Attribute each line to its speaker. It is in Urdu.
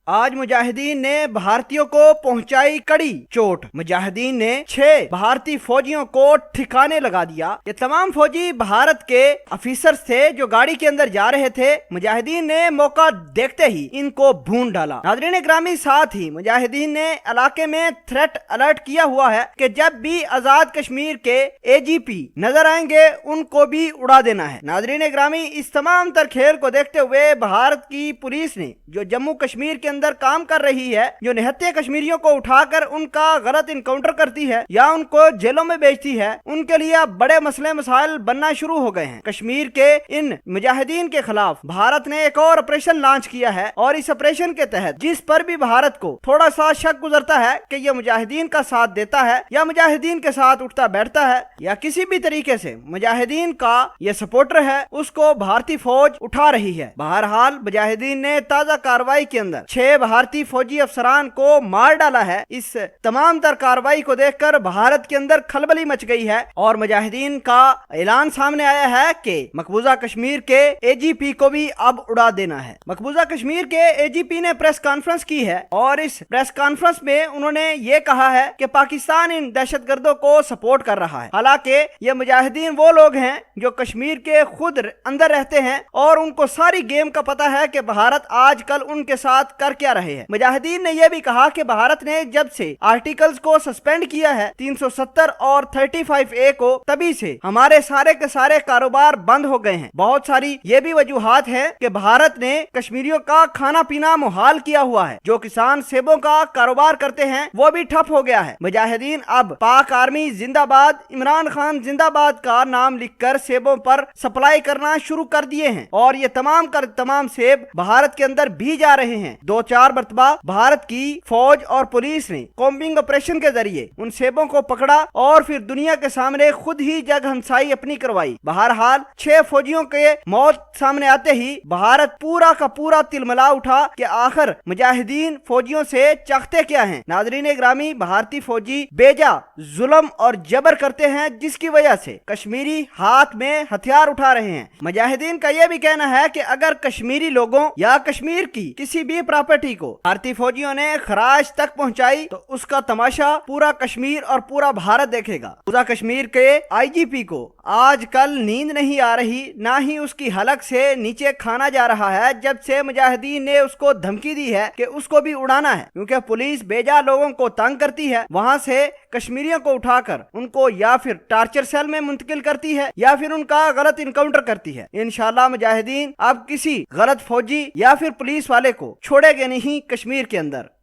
Speaker 1: آج مجاہدین نے بھارتیوں کو پہنچائی کڑی چوٹ۔ مجاہدین نے 6 بھارتی فوجیوں کو ٹھکانے لگا دیا۔ یہ تمام فوجی بھارت کے افیسرز تھے جو گاڑی کے اندر جا رہے تھے۔ مجاہدین نے موقع دیکھتے ہی ان کو بھون ڈالا۔ ناظرین گرامی، ساتھ ہی مجاہدین نے علاقے میں تھریٹ الرٹ کیا ہوا ہے کہ جب بھی آزاد کشمیر کے AGP نظر آئیں گے ان کو بھی اڑا دینا ہے۔ ناظرین گرامی، اس تمام تر کھیل کو دیکھتے ہوئے بھارت کی پولیس نے جو جموں کشمیر کے اندر کام کر رہی ہے، جو نہتے کشمیریوں کو اٹھا کر ان کا غلط انکاؤنٹر کرتی ہے یا ان کو جیلوں میں بیچتی ہے، ان کے لیے اب بڑے مسئلے مسائل بننا شروع ہو گئے ہیں۔ کشمیر کے ان مجاہدین کے خلاف بھارت نے ایک اور آپریشن لانچ کیا ہے، اور اس آپریشن کے تحت جس پر بھی بھارت کو تھوڑا سا شک گزرتا ہے کہ یہ مجاہدین کا ساتھ دیتا ہے یا مجاہدین کے ساتھ اٹھتا بیٹھتا ہے یا کسی بھی طریقے سے مجاہدین کا یہ سپورٹر ہے، اس کو بھارتی فوج اٹھا رہی ہے۔ بہرحال مجاہدین نے تازہ کارروائی کے اندر 6 بھارتی فوجی افسران کو مار ڈالا ہے۔ اس تمام تر کارروائی کو دیکھ کر بھارت کے اندر کھلبلی مچ گئی ہے، اور مجاہدین کا اعلان سامنے آیا ہے کہ مقبوضہ کشمیر کے AGP کو بھی اب اڑا دینا ہے۔ مقبوضہ کشمیر کے AGP نے پریس کانفرنس کی ہے، اور اس پریس کانفرنس میں انہوں نے یہ کہا ہے کہ پاکستان ان دہشت گردوں کو سپورٹ کر رہا ہے۔ حالانکہ یہ مجاہدین وہ لوگ ہیں جو کشمیر کے خود اندر رہتے ہیں، اور ان کو ساری گیم کا پتہ ہے کہ بھارت آج کل ان کے ساتھ کر کیا رہے ہیں۔ مجاہدین نے یہ بھی کہا کہ بھارت نے جب سے آرٹیکلز کو سسپینڈ کیا ہے 370 اور 35A کو، تبھی سے ہمارے سارے کے سارے کاروبار بند ہو گئے ہیں۔ بہت ساری یہ بھی وجوہات ہیں کہ بھارت نے کشمیریوں کا کھانا پینا محال کیا ہوا ہے، جو کسان سیبوں کا کاروبار کرتے ہیں وہ بھی ٹھپ ہو گیا ہے۔ مجاہدین اب پاک آرمی زندہ باد، عمران خان زندہ باد کا نام لکھ کر سیبوں پر سپلائی کرنا شروع کر دیے ہیں، اور یہ تمام سیب بھارت کے اندر بھی جا رہے ہیں۔ 2-4 مرتبہ بھارت کی فوج اور پولیس نے کومبنگ آپریشن کے ذریعے ان سیبوں کو پکڑا اور پھر دنیا کے سامنے خود ہی جگ ہنسائی اپنی کروائی۔ بہرحال 6 فوجیوں کے موت سامنے آتے ہی بھارت پورا کا پورا تلملا اٹھا کہ آخر مجاہدین فوجیوں سے چاہتے کیا ہیں۔ ناظرین گرامی، بھارتی فوجی بیجا ظلم اور جبر کرتے ہیں، جس کی وجہ سے کشمیری ہاتھ میں ہتھیار اٹھا رہے ہیں۔ مجاہدین کا یہ بھی کہنا ہے کہ اگر کشمیری لوگوں یا کشمیر کی کسی بھی پراپرٹی کو بھارتی فوجیوں نے خراج تک پہنچائی تو اس کا تماشا پورا کشمیر اور پورا بھارت دیکھے گا۔ پورا کشمیر کے IGP کو آج کل نیند نہیں آ رہی، نہ ہی اس کی حلق سے نیچے کھانا جا رہا ہے، جب سے مجاہدین نے اس کو دھمکی دی ہے کہ اس کو بھی اڑانا ہے، کیونکہ پولیس بیجا لوگوں کو تنگ کرتی ہے، وہاں سے کشمیریوں کو اٹھا کر ان کو یا پھر ٹارچر سیل میں منتقل کرتی ہے یا پھر ان کا غلط انکاؤنٹر کرتی ہے۔ انشاءاللہ مجاہدین اب کسی غلط فوجی یا پھر پولیس والے کو چھوڑے گے نہیں کشمیر کے اندر۔